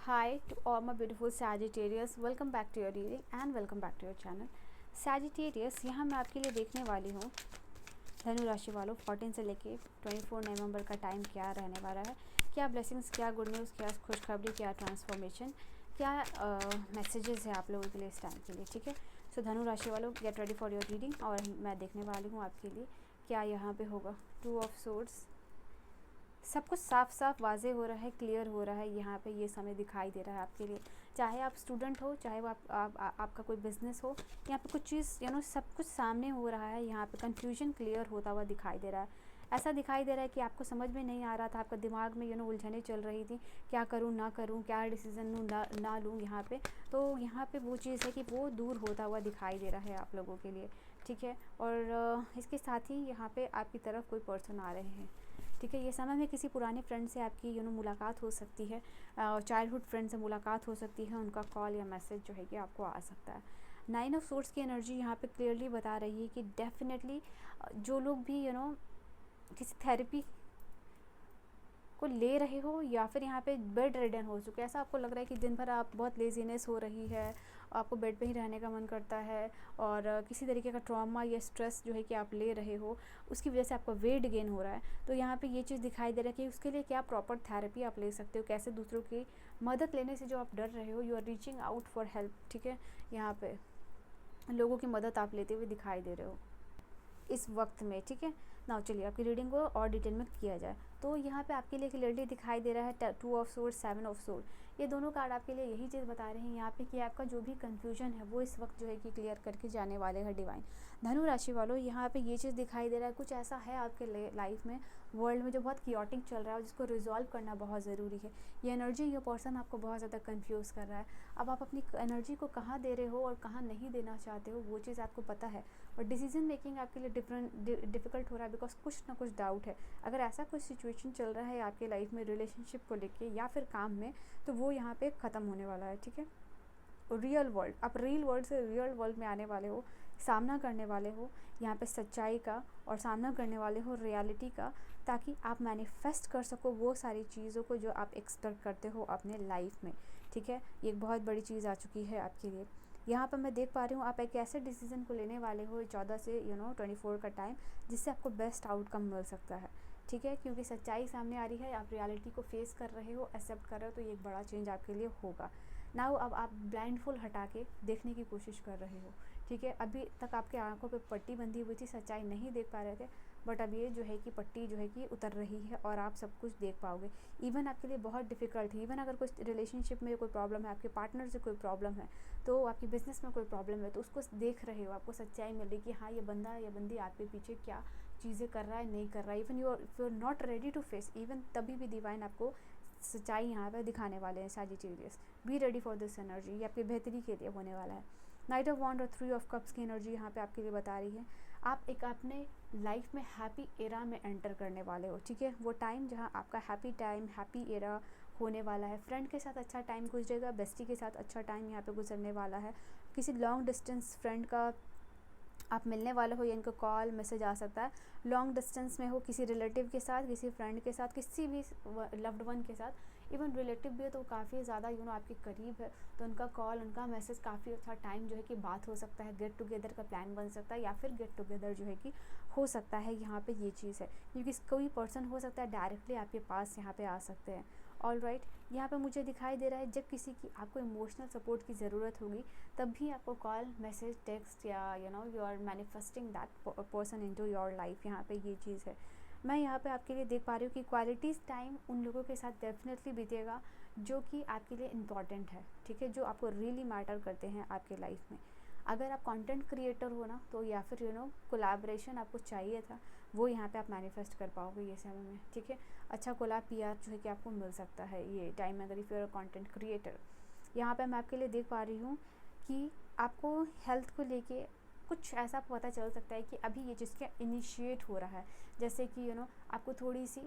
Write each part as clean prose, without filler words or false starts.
Hi to all my beautiful Sagittarius, welcome back to your reading and welcome back to your channel. Sagittarius, यहाँ मैं आपके लिए देखने वाली हूँ धनु राशि वालों 14 से लेके 24 नवंबर का टाइम क्या रहने वाला है, क्या ब्लेसिंग्स, क्या गुड न्यूज़, क्या खुशखबरी, क्या ट्रांसफॉर्मेशन, क्या मैसेजेस है आप लोगों के लिए इस टाइम के लिए। ठीक है, सो धनु राशि वालों get ready for your reading और मैं देखने वाली हूँ आपके लिए क्या यहाँ पे होगा। 2 ऑफ सोर्ड्स, सब कुछ साफ साफ वाजे हो रहा है, क्लियर हो रहा है। यहाँ पे ये समय दिखाई दे रहा है आपके लिए, चाहे आप स्टूडेंट हो, चाहे वो आपका कोई बिजनेस हो, यहाँ पे कुछ चीज़ सब कुछ सामने हो रहा है। यहाँ पे कंफ्यूजन क्लियर होता हुआ दिखाई दे रहा है। ऐसा दिखाई दे रहा है कि आपको समझ में नहीं आ रहा था, आपका दिमाग में उलझने चल रही थी, क्या करूँ ना करूँ, क्या डिसीज़न लूँ ना लूँ यहाँ पे। तो यहाँ पे वो चीज़ है कि वो दूर होता हुआ दिखाई दे रहा है आप लोगों के लिए। ठीक है, और इसके साथ ही यहाँ पे आपकी तरफ कोई पर्सन आ रहे हैं। ठीक है, ये समय में किसी पुराने फ्रेंड से आपकी मुलाकात हो सकती है, चाइल्डहुड फ्रेंड से मुलाकात हो सकती है, उनका कॉल या मैसेज जो है कि आपको आ सकता है। 9 ऑफ सोर्ड्स की एनर्जी यहाँ पे क्लियरली बता रही है कि डेफिनेटली जो लोग भी किसी थेरेपी को ले रहे हो या फिर यहाँ पे बेड रिडन हो चुके हैं, ऐसा आपको लग रहा है कि दिन भर आप बहुत लेजीनेस हो रही है, आपको बेड पे ही रहने का मन करता है और किसी तरीके का ट्रॉमा या स्ट्रेस जो है कि आप ले रहे हो, उसकी वजह से आपका वेट गेन हो रहा है। तो यहाँ पे ये चीज़ दिखाई दे रहा है कि उसके लिए क्या प्रॉपर थेरेपी आप ले सकते हो, कैसे दूसरों की मदद लेने से जो आप डर रहे हो, you are reaching out for help. ठीक है, यहाँ पे लोगों की मदद आप लेते हुए दिखाई दे रहे हो इस वक्त में। ठीक है, ना चलिए आपकी रीडिंग को और डिटेल में किया जाए। तो यहाँ पे आपके लिए क्लियरली दिखाई दे रहा है 2 ऑफ सोर्ड, 7 ऑफ सोर्ड, ये दोनों कार्ड आपके लिए यही चीज़ बता रहे हैं यहाँ पे कि आपका जो भी कंफ्यूजन है वो इस वक्त जो है कि क्लियर करके जाने वाले हैं डिवाइन। धनु राशि वालों, यहाँ पे ये चीज़ दिखाई दे रहा है, कुछ ऐसा है आपके लाइफ में, वर्ल्ड में जो बहुत क्योटिक चल रहा है और जिसको रिजॉल्व करना बहुत ज़रूरी है। ये एनर्जी, ये पर्सन आपको बहुत ज़्यादा कन्फ्यूज़ कर रहा है। अब आप अपनी एनर्जी को कहाँ दे रहे हो और कहाँ नहीं देना चाहते हो वो चीज़ आपको पता है, और डिसीजन मेकिंग आपके लिए डिफ़िकल्ट हो रहा है बिकॉज कुछ ना कुछ डाउट है। अगर ऐसा कुछ सिचुएशन चल रहा है आपके लाइफ में रिलेशनशिप को लेके या फिर काम में, तो वो यहाँ पे ख़त्म होने वाला है। ठीक है, रियल वर्ल्ड, आप रियल वर्ल्ड से रियल वर्ल्ड में आने वाले हो, सामना करने वाले हो यहाँ पे सच्चाई का, और सामना करने वाले हो रियलिटी का, ताकि आप मैनिफेस्ट कर सको वो सारी चीज़ों को जो आप एक्सपेक्ट करते हो अपने लाइफ में। ठीक है, ये एक बहुत बड़ी चीज़ आ चुकी है आपके लिए। यहाँ पर मैं देख पा रही हूँ आप एक ऐसे डिसीजन को लेने वाले हो 14 से 24 का टाइम, जिससे आपको बेस्ट आउटकम मिल सकता है। ठीक है, क्योंकि सच्चाई सामने आ रही है, आप रियलिटी को फेस कर रहे हो, एक्सेप्ट कर रहे हो, तो ये एक बड़ा चेंज आपके लिए होगा। नाउ अब आप ब्लाइंडफुल हटा के देखने की कोशिश कर रहे हो। ठीक है, अभी तक आपके आंखों पे पट्टी बंधी हुई थी, सच्चाई नहीं देख पा रहे थे, बट अब ये जो है कि पट्टी जो है कि उतर रही है और आप सब कुछ देख पाओगे। इवन आपके लिए बहुत डिफ़िकल्ट है, इवन अगर कुछ रिलेशनशिप में कोई प्रॉब्लम है, आपके पार्टनर से कोई प्रॉब्लम है, तो आपकी बिज़नेस में कोई प्रॉब्लम है, तो उसको देख रहे हो, आपको सच्चाई मिल रही कि हाँ ये बंदा या बंदी आपके पीछे क्या चीज़ें कर रहा है, नहीं कर रहा है। Even you are not ready to face, even तभी भी डिवाइन आपको सच्चाई यहाँ पर दिखाने वाले हैं। Sagittarius, be ready for this energy, ये आपकी बेहतरी के लिए होने वाला है। नाइट ऑफ वॉन्ड और 3 ऑफ कप्स की एनर्जी यहाँ पे आपके लिए बता रही है, आप एक अपने लाइफ में हैप्पी एरा में एंटर करने वाले हो। ठीक है, वो टाइम जहाँ आपका हैप्पी टाइम, हैप्पी एरा होने वाला है। फ्रेंड के साथ अच्छा टाइम गुजरेगा, बेस्टी के साथ अच्छा टाइम यहाँ पे गुजरने वाला है। किसी लॉन्ग डिस्टेंस फ्रेंड का आप मिलने वाले हो या इनका कॉल मैसेज आ सकता है। लॉन्ग डिस्टेंस में हो, किसी रिलेटिव के साथ, किसी फ्रेंड के साथ, किसी भी लव्ड वन के साथ, इवन रिलेटिव भी है तो काफ़ी ज़्यादा आपके करीब है, तो उनका कॉल, उनका मैसेज, काफ़ी अच्छा टाइम जो है कि बात हो सकता है, गेट टुगेदर का प्लान बन सकता है, या फिर गेट टुगेदर जो है कि हो सकता है। यहाँ पे ये चीज़ है, क्योंकि कोई पर्सन हो सकता है डायरेक्टली आपके पास यहाँ पे आ सकते हैं। ऑल राइट, यहाँ पे मुझे दिखाई दे रहा है जब किसी की आपको इमोशनल सपोर्ट की ज़रूरत होगी, तब भी आपको कॉल, मैसेज, टेक्स्ट, या you are manifesting that person into your life. यहाँ पे ये चीज़ है। मैं यहाँ पे आपके लिए देख पा रही हूँ कि क्वालिटीज़ टाइम उन लोगों के साथ डेफिनेटली बीतेगा जो कि आपके लिए इम्पॉर्टेंट है। ठीक है, जो आपको रियली मैटर करते हैं आपके लाइफ में। अगर आप कंटेंट क्रिएटर हो ना, तो या फिर कोलैबोरेशन आपको चाहिए था, वो यहाँ पे आप मैनिफेस्ट कर पाओगे ये समय में। ठीक है, अच्छा कोलैब पीआर जो है कि आपको मिल सकता है ये टाइम में, अगर if you are content creator. यहाँ पे मैं आपके लिए देख पा रही हूँ कि आपको हेल्थ को लेके कुछ ऐसा पता चल सकता है कि अभी ये जिसका इनिशिएट हो रहा है, जैसे कि आपको थोड़ी सी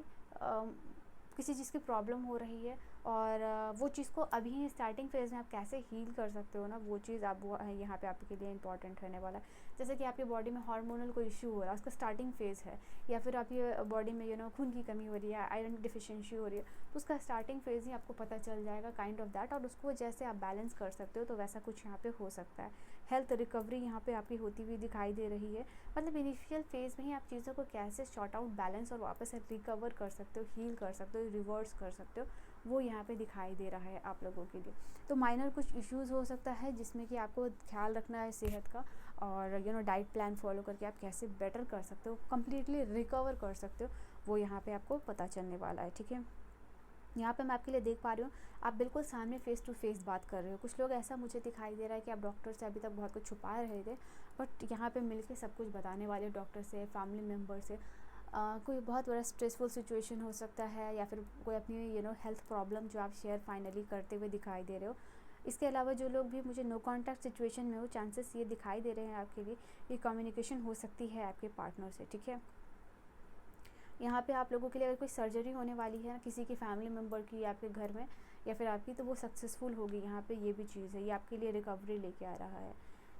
किसी चीज़ की प्रॉब्लम हो रही है और वो चीज़ को अभी स्टार्टिंग फेज़ में आप कैसे हील कर सकते हो ना, वो चीज़ आप वो यहाँ पे आपके लिए इंपॉर्टेंट रहने वाला है। जैसे कि आपकी बॉडी में हार्मोनल कोई इशू हो रहा है, उसका स्टार्टिंग फेज़ है, या फिर आपकी बॉडी में खून की कमी हो रही है, आयरन की डिफिशियंसी हो रही है, तो उसका स्टार्टिंग फेज़ ही आपको पता चल जाएगा काइंड ऑफ दैट, और उसको जैसे आप बैलेंस कर सकते हो तो वैसा कुछ यहाँ पे हो सकता है। हेल्थ रिकवरी यहाँ पे आपकी होती हुई दिखाई दे रही है, मतलब इनिशियल फेज़ में ही आप चीज़ों को कैसे शॉर्ट आउट, बैलेंस और वापस से रिकवर कर सकते हो, हील कर सकते हो, रिवर्स कर सकते हो, वो यहाँ पे दिखाई दे रहा है आप लोगों के लिए। तो माइनर कुछ इश्यूज़ हो सकता है जिसमें कि आपको ख्याल रखना है सेहत का, और डाइट प्लान फॉलो करके आप कैसे बेटर कर सकते हो, कम्प्लीटली रिकवर कर सकते हो, वो यहाँ पे आपको पता चलने वाला है। ठीक है, यहाँ पे मैं आपके लिए देख पा रही हूँ आप बिल्कुल सामने फेस टू फेस बात कर रहे हो। कुछ लोग ऐसा मुझे दिखाई दे रहा है कि आप डॉक्टर से अभी तक बहुत कुछ छुपा रहे थे, बट यहाँ पे मिलके सब कुछ बताने वाले, डॉक्टर से, फैमिली मेम्बर से। कोई बहुत बड़ा स्ट्रेसफुल सिचुएशन हो सकता है, या फिर कोई अपनी हेल्थ प्रॉब्लम जो आप शेयर फाइनली करते हुए दिखाई दे रहे हो। इसके अलावा जो लोग भी मुझे नो कॉन्टैक्ट सिचुएशन में हो, चांसेस ये दिखाई दे रहे हैं आपके लिए, ये कम्युनिकेशन हो सकती है आपके पार्टनर से। ठीक है, यहाँ पे आप लोगों के लिए अगर कोई सर्जरी होने वाली है किसी की फैमिली मेम्बर की आपके घर में या फिर आपकी, तो वो सक्सेसफुल होगी। यहाँ पे ये भी चीज़ है, ये आपके लिए रिकवरी लेके आ रहा है।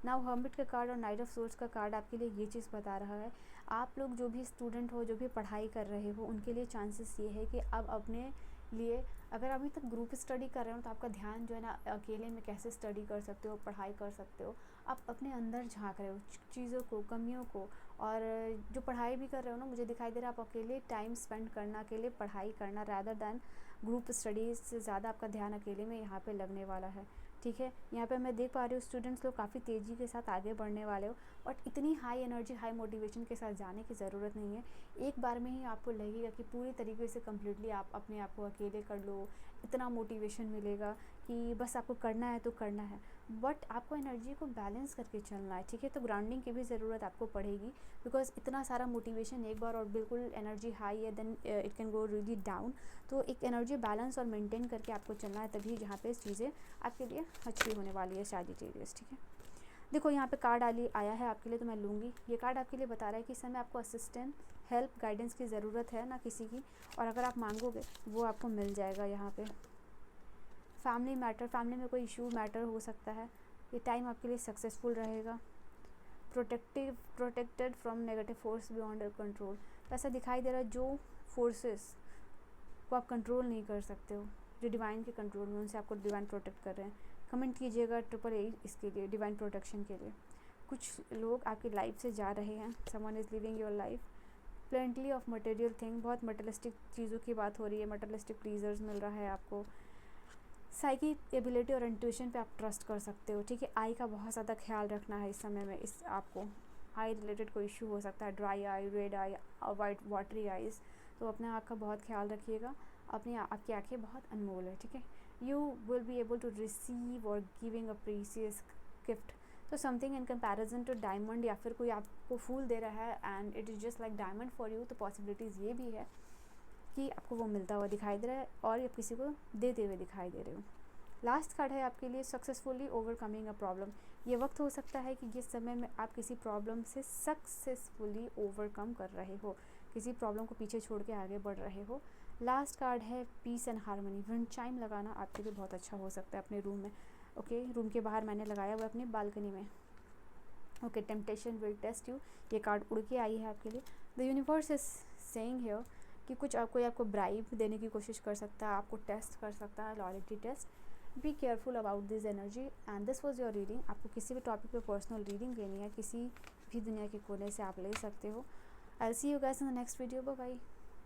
नाउ हर्मिट का कार्ड और नाइट ऑफ सोर्स का कार्ड आपके लिए ये चीज़ बता रहा है, आप लोग जो भी स्टूडेंट हो, जो भी पढ़ाई कर रहे हो, उनके लिए चांसेस ये है कि अब अपने लिए, अगर अभी तक ग्रुप स्टडी कर रहे हो तो आपका ध्यान जो है ना अकेले में कैसे स्टडी कर सकते हो, पढ़ाई कर सकते हो, आप अपने अंदर झांक रहे हो चीज़ों को, कमियों को। और जो पढ़ाई भी कर रहे हो ना, मुझे दिखाई दे रहा है आप अकेले टाइम स्पेंड करना, अकेले पढ़ाई करना रादर दैन ग्रुप स्टडीज़ से ज़्यादा आपका ध्यान अकेले में यहाँ पे लगने वाला है। ठीक है, यहाँ पे मैं देख पा रही हूँ स्टूडेंट्स लोग काफ़ी तेज़ी के साथ आगे बढ़ने वाले हो, बट इतनी हाई एनर्जी, हाई मोटिवेशन के साथ जाने की ज़रूरत नहीं है। एक बार में ही आपको लगेगा कि पूरी तरीके से कम्प्लीटली आप अपने आप को अकेले कर लो, इतना मोटिवेशन मिलेगा कि बस आपको करना है तो करना है, बट आपको एनर्जी को बैलेंस करके चलना है। ठीक है, तो ग्राउंडिंग की भी ज़रूरत आपको पड़ेगी, बिकॉज इतना सारा मोटिवेशन एक बार और बिल्कुल एनर्जी हाई है, then it can go really down. तो एक एनर्जी बैलेंस और मेंटेन करके आपको चलना है, तभी जहाँ पे चीज़ें आपके लिए अच्छी होने वाली है सैजिटेरियस। ठीक है, देखो यहाँ पे कार्ड आया है आपके लिए, तो मैं लूँगी। ये कार्ड आपके लिए बता रहा है कि इस समय आपको असिस्टेंट, हेल्प, गाइडेंस की ज़रूरत है ना किसी की, और अगर आप मांगोगे वो आपको मिल जाएगा। यहाँ पे फैमिली मैटर, फैमिली में कोई इशू मैटर हो सकता है, ये टाइम आपके लिए सक्सेसफुल रहेगा। Protected from negative force beyond your control, ऐसा दिखाई दे रहा है जो फोर्सेस को आप कंट्रोल नहीं कर सकते हो, जो डिवाइन के कंट्रोल में, उनसे आपको डिवाइन प्रोटेक्ट कर रहे हैं। कमेंट कीजिएगा 888 इसके लिए, डिवाइन प्रोटेक्शन के लिए। कुछ लोग आपकी लाइफ से जा रहे हैं, someone is living your life. Plenty of material thing, बहुत मटेरियलिस्टिक चीज़ों की बात हो रही है, मटेरियलिस्टिक प्लीजर्स मिल रहा है आपको। साइकिक एबिलिटी और इंट्यूशन पे आप ट्रस्ट कर सकते हो। ठीक है, आई का बहुत ज़्यादा ख्याल रखना है इस समय में। इस आपको आई रिलेटेड कोई इशू हो सकता है, ड्राई आई, रेड आई, वाइट वाटरी आइज़, तो अपने आँख का बहुत ख्याल रखिएगा। आपकी आँखें बहुत अनमोल है। ठीक है, you will be able to receive और गिविंग अ प्रीसियस गिफ्ट, तो something in comparison to diamond, या फिर कोई आपको फूल दे रहा है and it is just like diamond for you, तो पॉसिबिलिटीज़ ये भी है कि आपको वो मिलता हुआ दिखाई दे रहा है और आप किसी को देते हुए दिखाई दे रहे हो। लास्ट कार्ड है आपके लिए, सक्सेसफुली ओवरकमिंग अ प्रॉब्लम। ये वक्त हो सकता है कि जिस समय में आप किसी प्रॉब्लम से सक्सेसफुली ओवरकम कर रहे हो, किसी प्रॉब्लम को पीछे छोड़ के आगे बढ़ रहे हो। लास्ट कार्ड है peace and harmony. Wind chime लगाना आपके लिए बहुत अच्छा हो सकता है अपने रूम में। ओके, रूम के बाहर मैंने लगाया हुआ अपनी बालकनी में। Okay, temptation will test you, ये कार्ड उड़ के आई है आपके लिए। The universe is saying here कि कुछ कोई आपको ब्राइब देने की कोशिश कर सकता है, आपको टेस्ट कर सकता है, loyalty test. Be careful about this energy and this was your reading. आपको किसी भी टॉपिक पे पर्सनल रीडिंग लेनी है, किसी भी दुनिया के कोने से आप ले सकते हो। I will see you guys in the next video. Bye bye.